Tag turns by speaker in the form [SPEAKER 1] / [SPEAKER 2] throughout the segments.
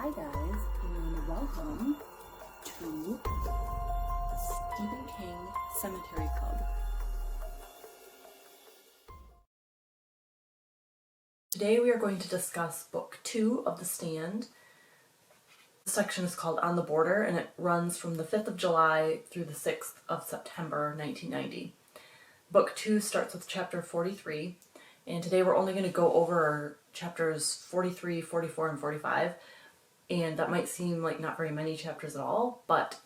[SPEAKER 1] Hi guys, and welcome to the Stephen King Sematary Club. Today we are going to discuss book 2 of The Stand. This section is called On the Border, and it runs from the 5th of July through the 6th of September 1990. Book 2 starts with chapter 43, and today we're only going to go over chapters 43, 44, and 45. And that might seem like not very many chapters at all, but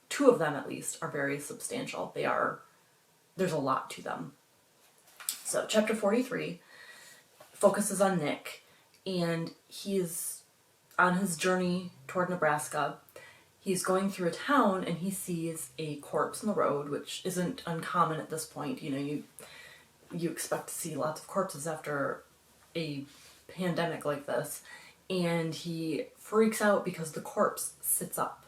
[SPEAKER 1] two of them at least are very substantial. There's a lot to them. So chapter 43 focuses on Nick, and he's on his journey toward Nebraska. He's going through a town and he sees a corpse in the road, which isn't uncommon at this point. You expect to see lots of corpses after a pandemic like this. And he freaks out because the corpse sits up.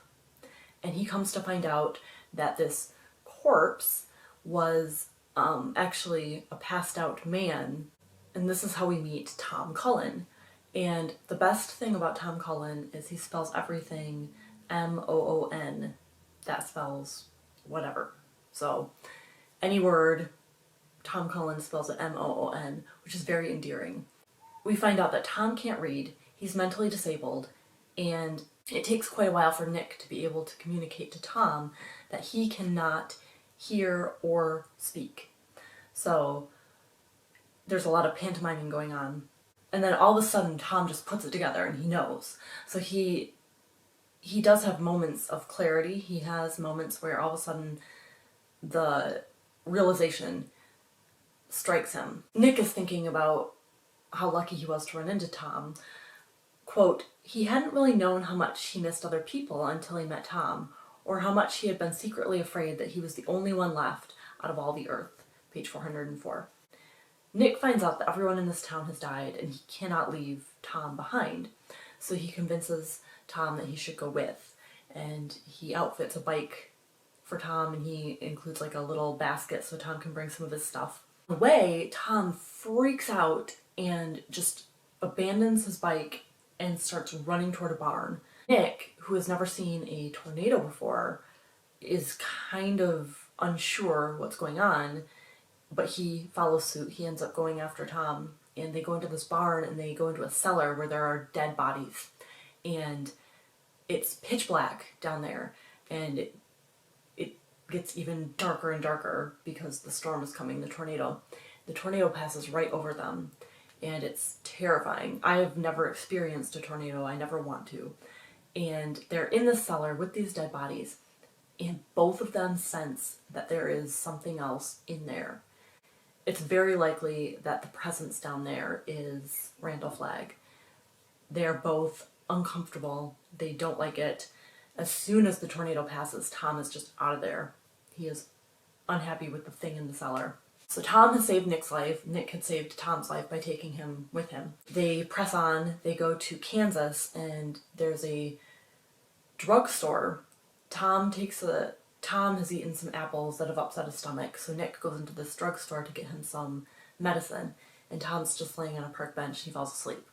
[SPEAKER 1] And he comes to find out that this corpse was actually a passed out man. And this is how we meet Tom Cullen. And the best thing about Tom Cullen is he spells everything M-O-O-N. That spells whatever. So any word, Tom Cullen spells it M-O-O-N, which is very endearing. We find out that Tom can't read. He's mentally disabled, and it takes quite a while for Nick to be able to communicate to Tom that he cannot hear or speak. So there's a lot of pantomiming going on. And then all of a sudden Tom just puts it together and he knows. So he does have moments of clarity. He has moments where all of a sudden the realization strikes him. Nick is thinking about how lucky he was to run into Tom. Quote, he hadn't really known how much he missed other people until he met Tom, or how much he had been secretly afraid that he was the only one left out of all the earth. Page 404. Nick finds out that everyone in this town has died and he cannot leave Tom behind. So he convinces Tom that he should go with, and he outfits a bike for Tom, and he includes like a little basket so Tom can bring some of his stuff. On the way, Tom freaks out and just abandons his bike and starts running toward a barn. Nick, who has never seen a tornado before, is kind of unsure what's going on, but he follows suit. He ends up going after Tom, and they go into this barn and they go into a cellar where there are dead bodies. And it's pitch black down there, and it gets even darker and darker because the storm is coming, the tornado. The tornado passes right over them, and it's terrifying. I have never experienced a tornado. I never want to. And they're in the cellar with these dead bodies, and both of them sense that there is something else in there. It's very likely that the presence down there is Randall Flagg. They're both uncomfortable. They don't like it. As soon as the tornado passes, Tom is just out of there. He is unhappy with the thing in the cellar. So Tom has saved Nick's life. Nick had saved Tom's life by taking him with him. They press on. They go to Kansas, and there's a drugstore. Tom has eaten some apples that have upset his stomach, so Nick goes into this drugstore to get him some medicine, and Tom's just laying on a park bench. He falls asleep.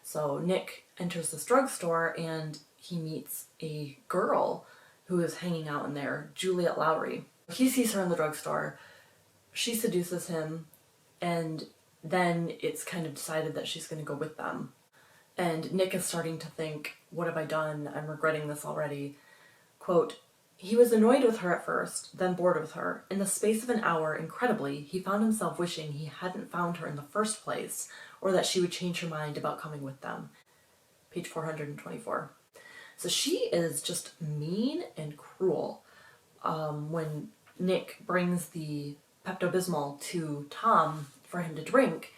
[SPEAKER 1] So Nick enters this drugstore, and he meets a girl who is hanging out in there, Juliet Lowry. He sees her in the drugstore. She seduces him, and then it's kind of decided that she's going to go with them. And Nick is starting to think, what have I done? I'm regretting this already. Quote, he was annoyed with her at first, then bored with her. In the space of an hour, incredibly, he found himself wishing he hadn't found her in the first place, or that she would change her mind about coming with them. Page 424. So she is just mean and cruel. When Nick brings the Pepto-Bismol to Tom for him to drink,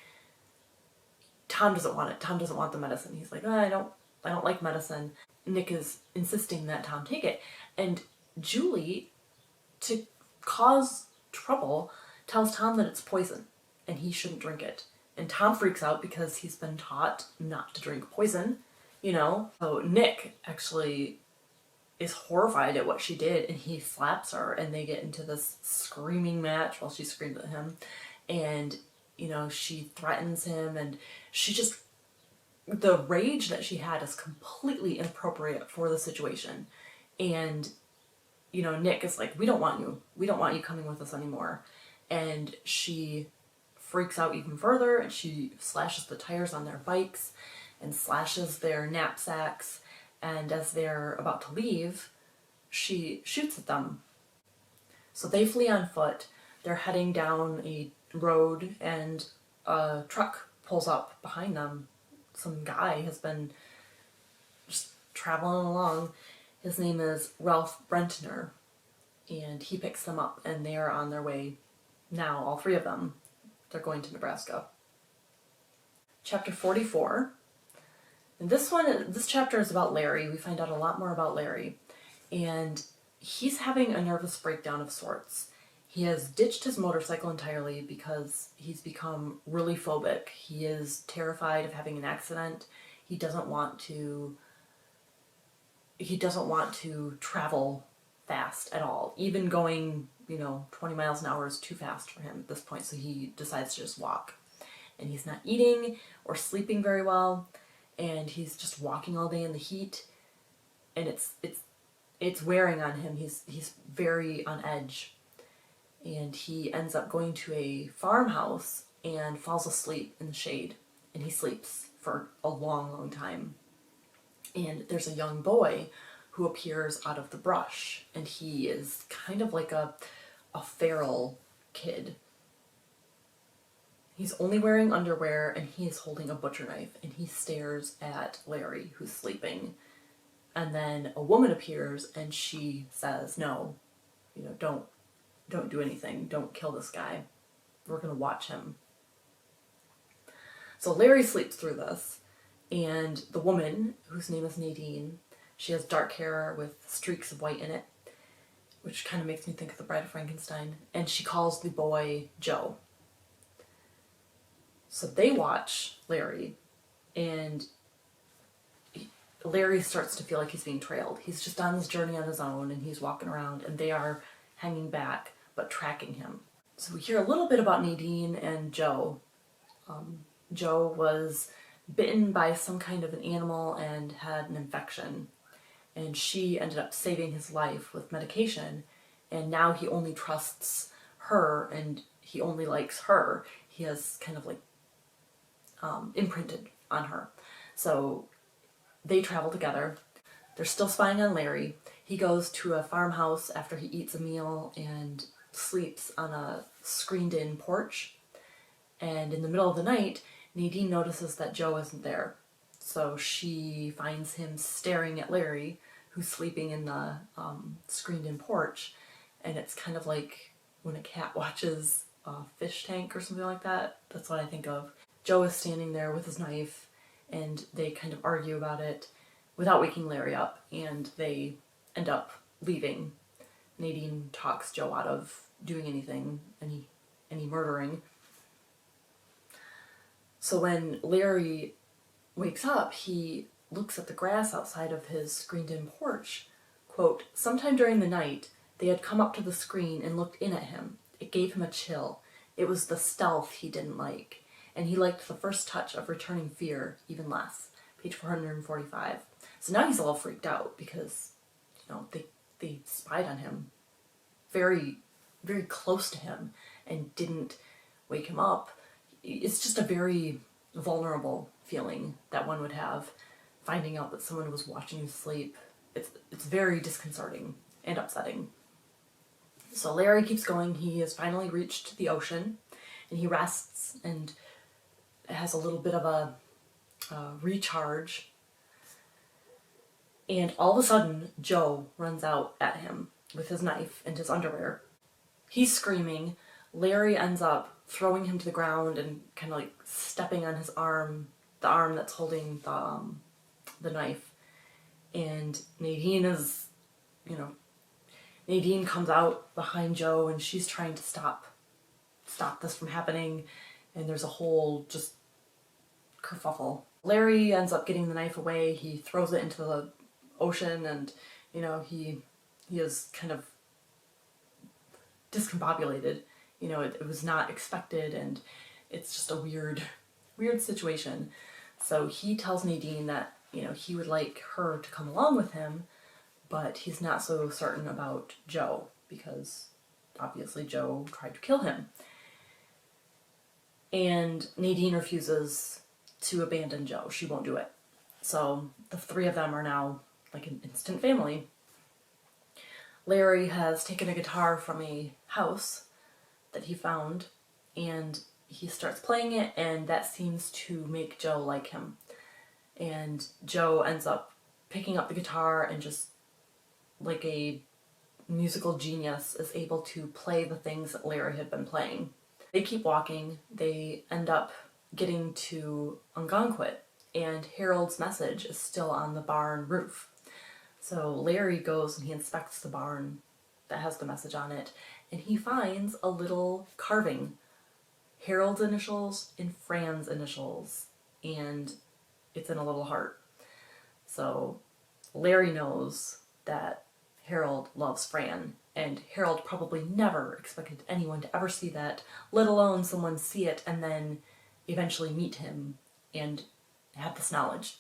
[SPEAKER 1] Tom doesn't want it. Tom doesn't want the medicine. He's like, oh, I don't like medicine. Nick is insisting that Tom take it. And Julie, to cause trouble, tells Tom that it's poison and he shouldn't drink it. And Tom freaks out because he's been taught not to drink poison, So Nick actually is horrified at what she did, and he slaps her, and they get into this screaming match while she screams at him. And, she threatens him, and she just the rage that she had is completely inappropriate for the situation. And, you know, Nick is like, we don't want you. We don't want you coming with us anymore. And she freaks out even further, and she slashes the tires on their bikes and slashes their knapsacks. And as they're about to leave, she shoots at them. So they flee on foot. They're heading down a road, and a truck pulls up behind them. Some guy has been just traveling along. His name is Ralph Brentner, and he picks them up, and they are on their way now, all three of them. They're going to Nebraska. Chapter 44. And this chapter is about Larry. We find out a lot more about Larry. And he's having a nervous breakdown of sorts. He has ditched his motorcycle entirely because he's become really phobic. He is terrified of having an accident. He doesn't want to travel fast at all. Even going, 20 miles an hour is too fast for him at this point, so he decides to just walk. And he's not eating or sleeping very well, and he's just walking all day in the heat, and it's wearing on him. He's very on edge. And he ends up going to a farmhouse and falls asleep in the shade, and he sleeps for a long, long time. And there's a young boy who appears out of the brush, and he is kind of like a feral kid. He's only wearing underwear, and he is holding a butcher knife, and he stares at Larry, who's sleeping. And then a woman appears, and she says, no, don't do anything. Don't kill this guy. We're going to watch him. So Larry sleeps through this, and the woman, whose name is Nadine, she has dark hair with streaks of white in it, which kind of makes me think of the Bride of Frankenstein, and she calls the boy Joe. So they watch Larry, and Larry starts to feel like he's being trailed. He's just on this journey on his own, and he's walking around, and they are hanging back, but tracking him. So we hear a little bit about Nadine and Joe. Joe was bitten by some kind of an animal and had an infection, and she ended up saving his life with medication, and now he only trusts her, and he only likes her. He has kind of like imprinted on her. So they travel together. They're still spying on Larry. He goes to a farmhouse after he eats a meal and sleeps on a screened-in porch. And in the middle of the night, Nadine notices that Joe isn't there. So she finds him staring at Larry, who's sleeping in the screened-in porch. And it's kind of like when a cat watches a fish tank or something like that. That's what I think of. Joe is standing there with his knife, and they kind of argue about it without waking Larry up, and they end up leaving. Nadine talks Joe out of doing anything, any murdering. So when Larry wakes up, he looks at the grass outside of his screened-in porch. Quote, sometime during the night, they had come up to the screen and looked in at him. It gave him a chill. It was the stealth he didn't like, and he liked the first touch of returning fear even less. Page 445. So now he's all freaked out because, they spied on him very, very close to him and didn't wake him up. It's just a very vulnerable feeling that one would have, finding out that someone was watching you sleep. It's very disconcerting and upsetting. So Larry keeps going. He has finally reached the ocean, and he rests and has a little bit of a recharge. And all of a sudden, Joe runs out at him with his knife and his underwear. He's screaming. Larry ends up throwing him to the ground and kind of like stepping on his arm, the arm that's holding the knife. And Nadine is, Nadine comes out behind Joe, and she's trying to stop this from happening. And there's a whole just kerfuffle. Larry ends up getting the knife away. He throws it into the ocean, and he is kind of discombobulated. It was not expected, and it's just a weird situation. So he tells Nadine that, he would like her to come along with him, but he's not so certain about Joe because obviously Joe tried to kill him. And Nadine refuses to abandon Joe. She won't do it. So the three of them are now like an instant family. Larry has taken a guitar from a house that he found, and he starts playing it, and that seems to make Joe like him. And Joe ends up picking up the guitar and just like a musical genius is able to play the things that Larry had been playing. They keep walking. They end up getting to Algonquin, and Harold's message is still on the barn roof. So Larry goes and he inspects the barn that has the message on it, and he finds a little carving. Harold's initials and Fran's initials, and it's in a little heart. So Larry knows that Harold loves Fran, and Harold probably never expected anyone to ever see that, let alone someone see it and then eventually meet him and have this knowledge.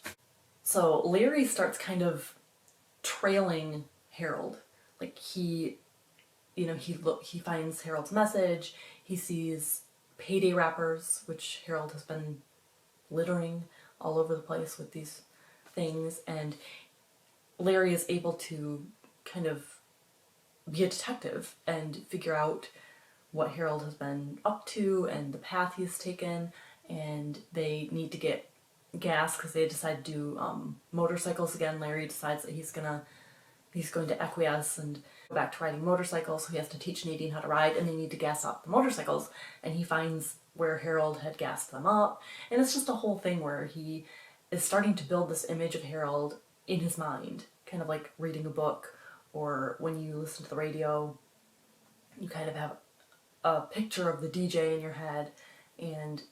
[SPEAKER 1] So Larry starts kind of trailing Harold. Like he finds Harold's message, he sees payday wrappers, which Harold has been littering all over the place with these things, and Larry is able to kind of be a detective and figure out what Harold has been up to and the path he's taken, and they need to get gas because they decide to do motorcycles again. Larry decides that he's going to acquiesce and go back to riding motorcycles, so he has to teach Nadine how to ride, and they need to gas up the motorcycles, and he finds where Harold had gassed them up, and it's just a whole thing where he is starting to build this image of Harold in his mind, kind of like reading a book, or when you listen to the radio, you kind of have a picture of the DJ in your head, and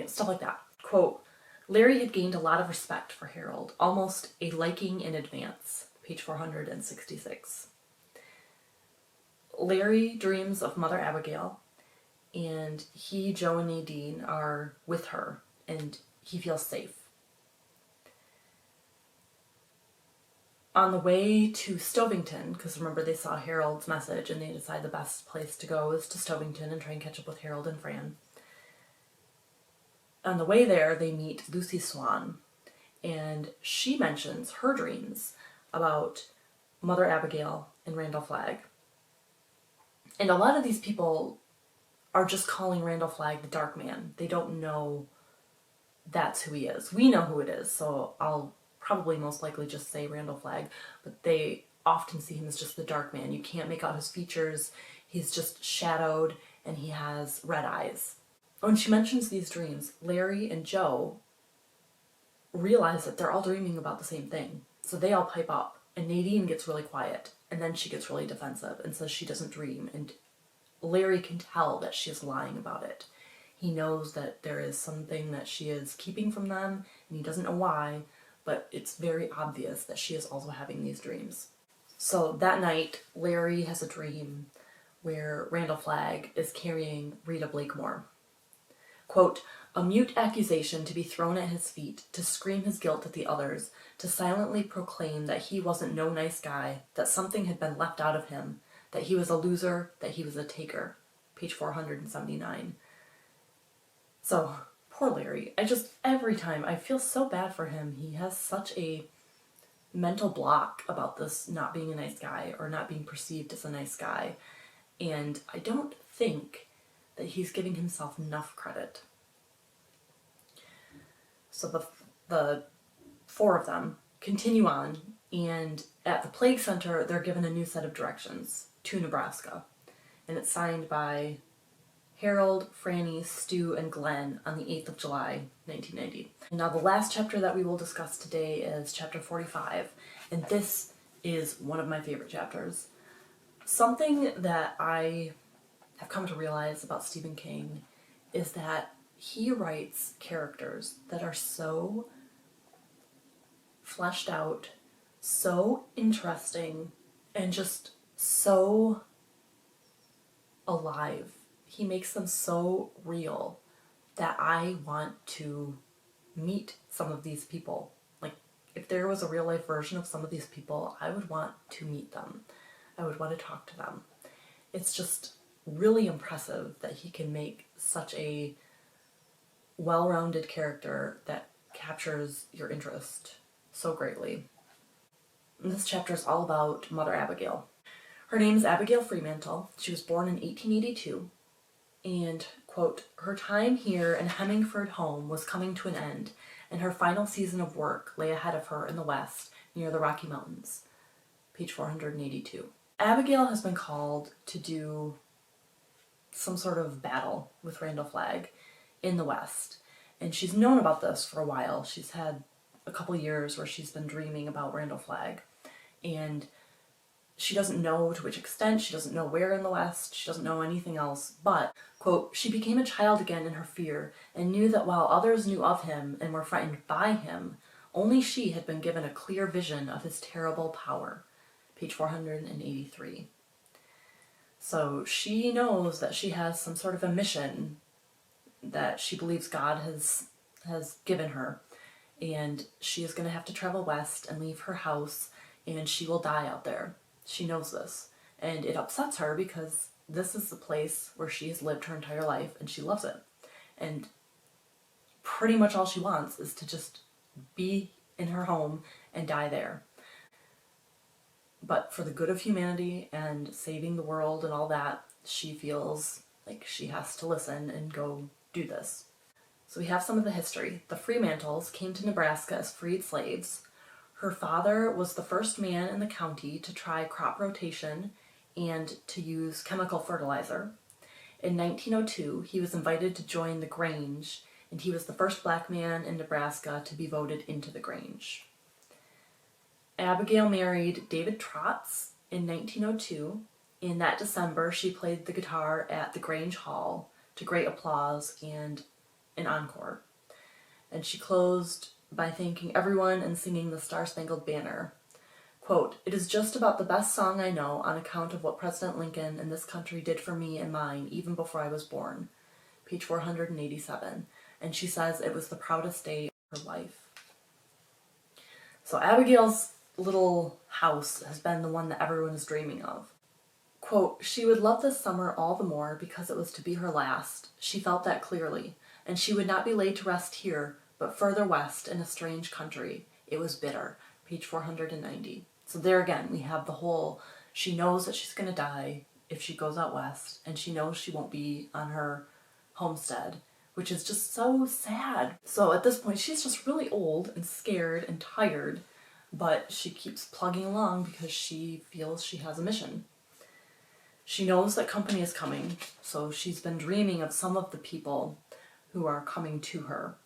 [SPEAKER 1] stuff like that. Quote, Larry had gained a lot of respect for Harold, almost a liking in advance. Page 466. Larry dreams of Mother Abigail, and he, Joe, and Nadine are with her, and he feels safe. On the way to Stovington, because remember they saw Harold's message and they decide the best place to go is to Stovington and try and catch up with Harold and Fran. On the way there, they meet Lucy Swan, and she mentions her dreams about Mother Abigail and Randall Flagg. And a lot of these people are just calling Randall Flagg the Dark Man. They don't know that's who he is. We know who it is, so I'll probably most likely just say Randall Flagg, but they often see him as just the Dark Man. You can't make out his features. He's just shadowed, and he has red eyes. When she mentions these dreams, Larry and Joe realize that they're all dreaming about the same thing. So they all pipe up, and Nadine gets really quiet, and then she gets really defensive and says she doesn't dream, and Larry can tell that she is lying about it. He knows that there is something that she is keeping from them, and he doesn't know why, but it's very obvious that she is also having these dreams. So that night, Larry has a dream where Randall Flagg is carrying Rita Blakemore. Quote, a mute accusation to be thrown at his feet, to scream his guilt at the others, to silently proclaim that he wasn't no nice guy, that something had been left out of him, that he was a loser, that he was a taker. Page 479. So, poor Larry. Every time, I feel so bad for him. He has such a mental block about this not being a nice guy, or not being perceived as a nice guy. And I don't think that he's giving himself enough credit. So the four of them continue on, and at the Plague Center, they're given a new set of directions to Nebraska. And it's signed by Harold, Franny, Stu, and Glenn on the 8th of July, 1990. Now the last chapter that we will discuss today is chapter 45, and this is one of my favorite chapters. Something that I have come to realize about Stephen King is that he writes characters that are so fleshed out, so interesting, and just so alive. He makes them so real that I want to meet some of these people. Like, if there was a real life version of some of these people, I would want to meet them. I would want to talk to them. It's just really impressive that he can make such a well-rounded character that captures your interest so greatly. And this chapter is all about Mother Abigail. Her name is Abigail Fremantle. She was born in 1882, and, quote, her time here in Hemmingford home was coming to an end, and her final season of work lay ahead of her in the west, near the Rocky Mountains. Page 482. Abigail has been called to do some sort of battle with Randall Flagg in the west, and she's known about this for a while. She's had a couple years where she's been dreaming about Randall Flagg, and she doesn't know to which extent, she doesn't know where in the West, she doesn't know anything else, but, quote, she became a child again in her fear, and knew that while others knew of him and were frightened by him, only she had been given a clear vision of his terrible power. Page 483. So she knows that she has some sort of a mission that she believes God has given her, and she is going to have to travel west and leave her house, and she will die out there. She knows this, and it upsets her because this is the place where she has lived her entire life and she loves it. And pretty much all she wants is to just be in her home and die there. But for the good of humanity and saving the world and all that, she feels like she has to listen and go do this. So we have some of the history. The Fremantles came to Nebraska as freed slaves. Her father was the first man in the county to try crop rotation and to use chemical fertilizer. In 1902, he was invited to join the Grange, and he was the first black man in Nebraska to be voted into the Grange. Abigail married David Trotz in 1902. In that December, she played the guitar at the Grange Hall to great applause and an encore. And she closed by thanking everyone and singing the Star-Spangled Banner. Quote, "It is just about the best song I know on account of what President Lincoln and this country did for me and mine even before I was born." Page 487. And she says it was the proudest day of her life. So Abigail's little house has been the one that everyone is dreaming of. Quote, "She would love this summer all the more because it was to be her last. She felt that clearly, and she would not be laid to rest here, but further west in a strange country. It was bitter." Page 490. So there again, we have the whole, she knows that she's going to die if she goes out west, and she knows she won't be on her homestead, which is just so sad. So at this point, she's just really old and scared and tired, but she keeps plugging along because she feels she has a mission. She knows that company is coming, so she's been dreaming of some of the people who are coming to her.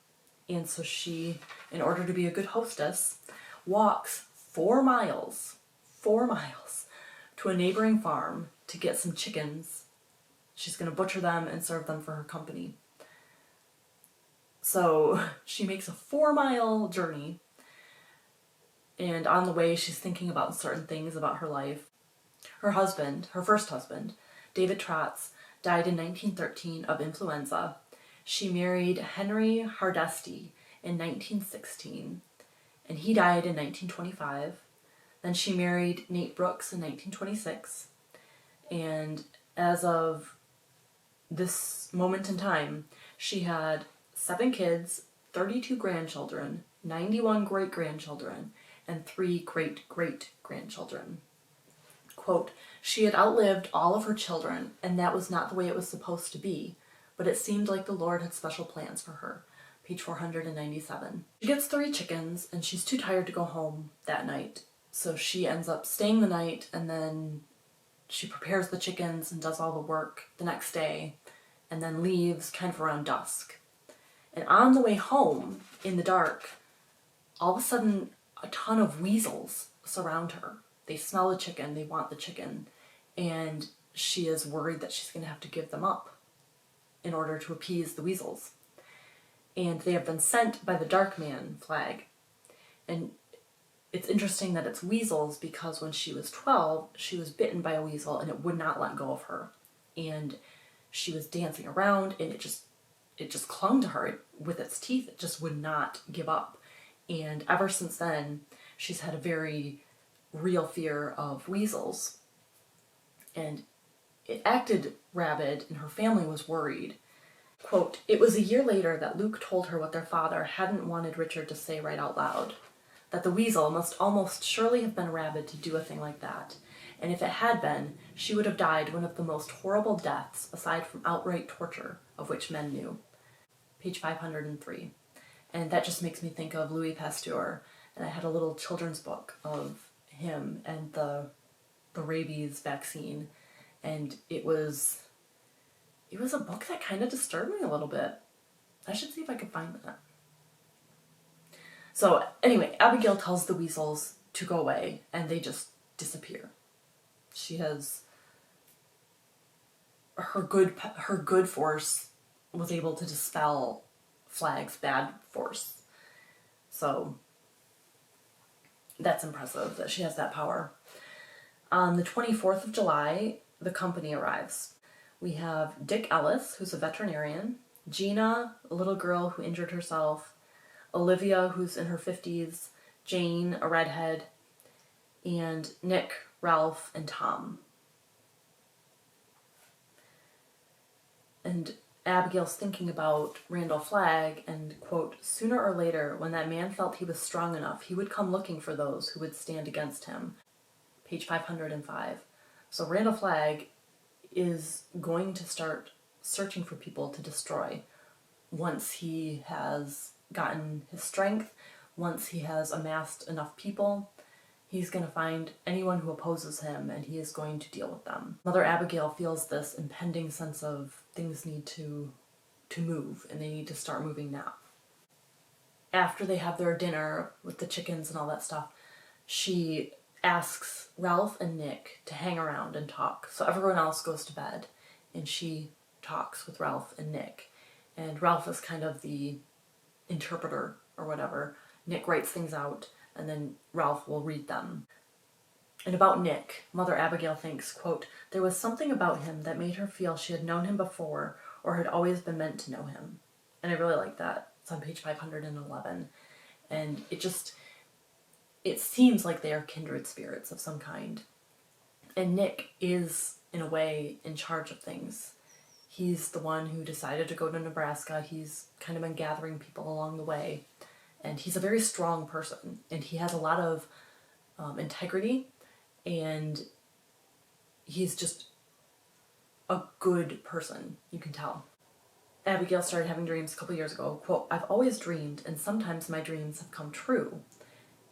[SPEAKER 1] And so she, in order to be a good hostess, walks 4 miles to a neighboring farm to get some chickens. She's going to butcher them and serve them for her company. So she makes a 4-mile journey, and on the way she's thinking about certain things about her life. Her husband, her first husband, David Trotz, died in 1913 of influenza. She married Henry Hardesty in 1916, and he died in 1925. Then she married Nate Brooks in 1926, and as of this moment in time, she had 7 kids, 32 grandchildren, 91 great-grandchildren, and 3 great-great-grandchildren. Quote, "She had outlived all of her children, and that was not the way it was supposed to be, but it seemed like the Lord had special plans for her." Page 497. She gets 3 chickens, and she's too tired to go home that night, so she ends up staying the night, and then she prepares the chickens and does all the work the next day, and then leaves kind of around dusk. And on the way home, in the dark, all of a sudden a ton of weasels surround her. They smell the chicken, they want the chicken, and she is worried that she's going to have to give them up in order to appease the weasels. And they have been sent by the Dark Man Flag. And it's interesting that it's weasels because when she was 12, she was bitten by a weasel and it would not let go of her. And she was dancing around and it just it just clung to her with its teeth. It just would not give up. And ever since then, she's had a very real fear of weasels. And it acted rabid, and her family was worried. Quote, "It was a year later that Luke told her what their father hadn't wanted Richard to say right out loud, that the weasel must almost surely have been rabid to do a thing like that, and if it had been, she would have died one of the most horrible deaths, aside from outright torture, of which men knew." Page 503. And that just makes me think of Louis Pasteur, and I had a little children's book of him and the rabies vaccine, and it was a book that kind of disturbed me a little bit. I should see if I could find that. So anyway, Abigail tells the weasels to go away, and they just disappear. She has her good force was able to dispel Flag's bad force. So that's impressive that she has that power. On the 24th of July, the company arrives. We have Dick Ellis, who's a veterinarian, Gina, a little girl who injured herself, Olivia, who's in her 50s, Jane, a redhead, and Nick, Ralph, and Tom. And Abigail's thinking about Randall Flagg and, quote, "Sooner or later, when that man felt he was strong enough, he would come looking for those who would stand against him." Page 505. So Randall Flagg is going to start searching for people to destroy once he has gotten his strength, once he has amassed enough people. He's going to find anyone who opposes him, and he is going to deal with them. Mother Abigail feels this impending sense of things need to move, and they need to start moving now. After they have their dinner with the chickens and all that stuff, she asks Ralph and Nick to hang around and talk. So everyone else goes to bed, and she talks with Ralph and Nick. And Ralph is kind of the interpreter or whatever. Nick writes things out, and then Ralph will read them. And about Nick, Mother Abigail thinks, quote, "There was something about him that made her feel she had known him before or had always been meant to know him." And I really like that. It's on page 511. And it seems like they are kindred spirits of some kind. And Nick is, in a way, in charge of things. He's the one who decided to go to Nebraska. He's kind of been gathering people along the way. And he's a very strong person. And he has a lot of integrity. And he's just a good person, you can tell. Abigail started having dreams a couple years ago. Quote, "I've always dreamed, and sometimes my dreams have come true."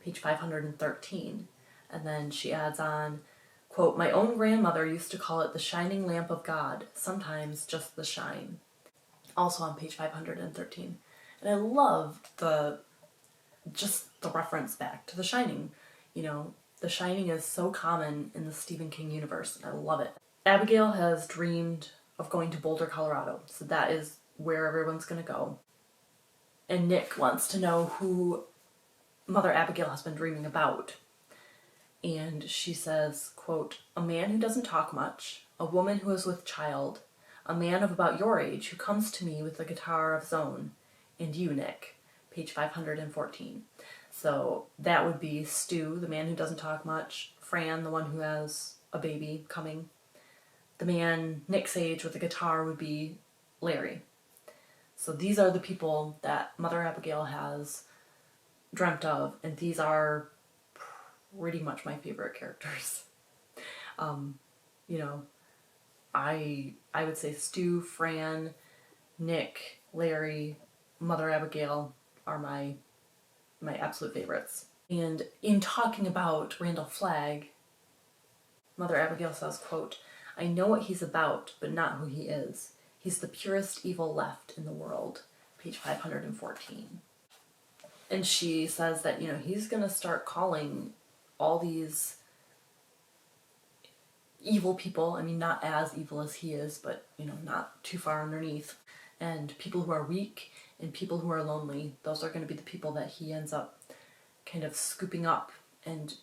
[SPEAKER 1] Page 513. And then she adds on, quote, "My own grandmother used to call it the shining lamp of God, sometimes just the shine." Also on page 513. And I love the reference back to The Shining. You know, The Shining is so common in the Stephen King universe, and I love it. Abigail has dreamed of going to Boulder, Colorado, so that is where everyone's going to go. And Nick wants to know who Mother Abigail has been dreaming about. And she says, quote, "A man who doesn't talk much, a woman who is with child, a man of about your age who comes to me with a guitar of his own, and you, Nick." Page 514. So that would be Stu, the man who doesn't talk much, Fran, the one who has a baby coming. The man Nick's age with a guitar would be Larry. So these are the people that Mother Abigail has dreamt of, and these are pretty much my favorite characters. You know, I would say Stu, Fran, Nick, Larry, Mother Abigail are my absolute favorites. And in talking about Randall Flagg, Mother Abigail says, quote, "I know what he's about, but not who he is. He's the purest evil left in the world." Page 514. And she says that, he's going to start calling all these evil people, I mean, not as evil as he is, but, not too far underneath, and people who are weak and people who are lonely, those are going to be the people that he ends up kind of scooping up and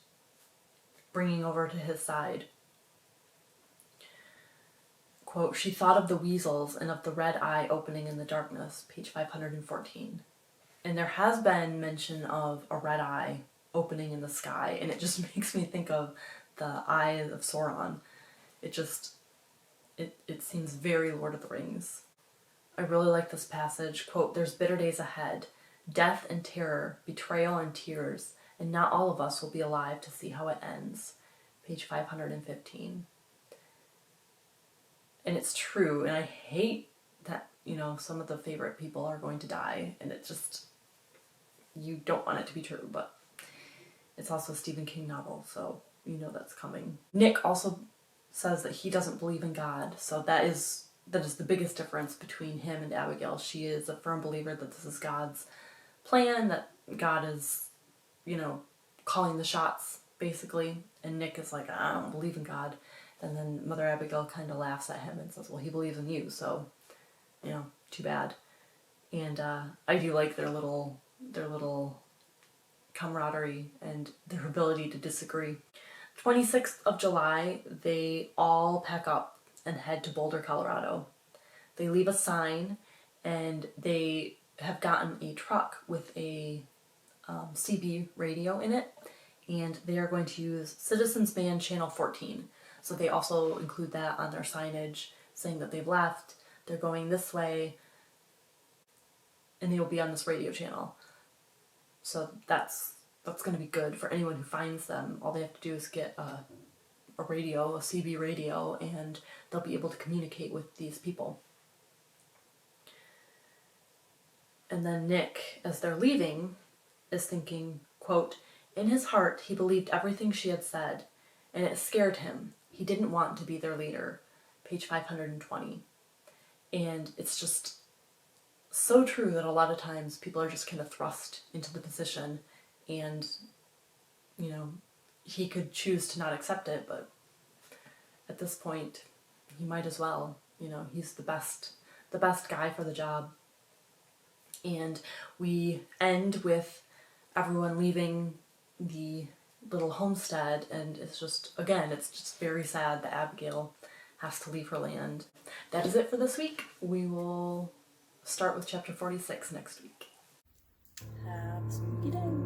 [SPEAKER 1] bringing over to his side. quote, she thought of the weasels and of the red eye opening in the darkness, page 514. And there has been mention of a red eye opening in the sky, and it just makes me think of the eye of Sauron. It seems very Lord of the Rings. I really like this passage. Quote, there's bitter days ahead, death and terror, betrayal and tears, and not all of us will be alive to see how it ends. Page 515. And it's true, and I hate that, some of the favorite people are going to die, and it just, you don't want it to be true, but it's also a Stephen King novel, so that's coming. Nick also says that he doesn't believe in God, so that is the biggest difference between him and Abigail. She is a firm believer that this is God's plan, that God is, calling the shots, basically, and Nick is like, I don't believe in God. And then Mother Abigail kind of laughs at him and says, well, he believes in you, so, too bad. And I do like their little camaraderie and their ability to disagree. 26th of July, they all pack up and head to Boulder, Colorado. They leave a sign, and they have gotten a truck with a CB radio in it, and they are going to use Citizens Band Channel 14. So they also include that on their signage, saying that they've left, they're going this way, and they will be on this radio channel. So that's going to be good for anyone who finds them. All they have to do is get a radio, a CB radio, and they'll be able to communicate with these people. And then Nick, as they're leaving, is thinking, quote, in his heart he believed everything she had said, and it scared him. He didn't want to be their leader. Page 520. And it's just so true that a lot of times people are just kind of thrust into the position, and he could choose to not accept it, but at this point he might as well. He's the best guy for the job. And we end with everyone leaving the little homestead, and it's just very sad that Abigail has to leave her land. That is it for this week. We will start with chapter 46 next week. Have a spooky day.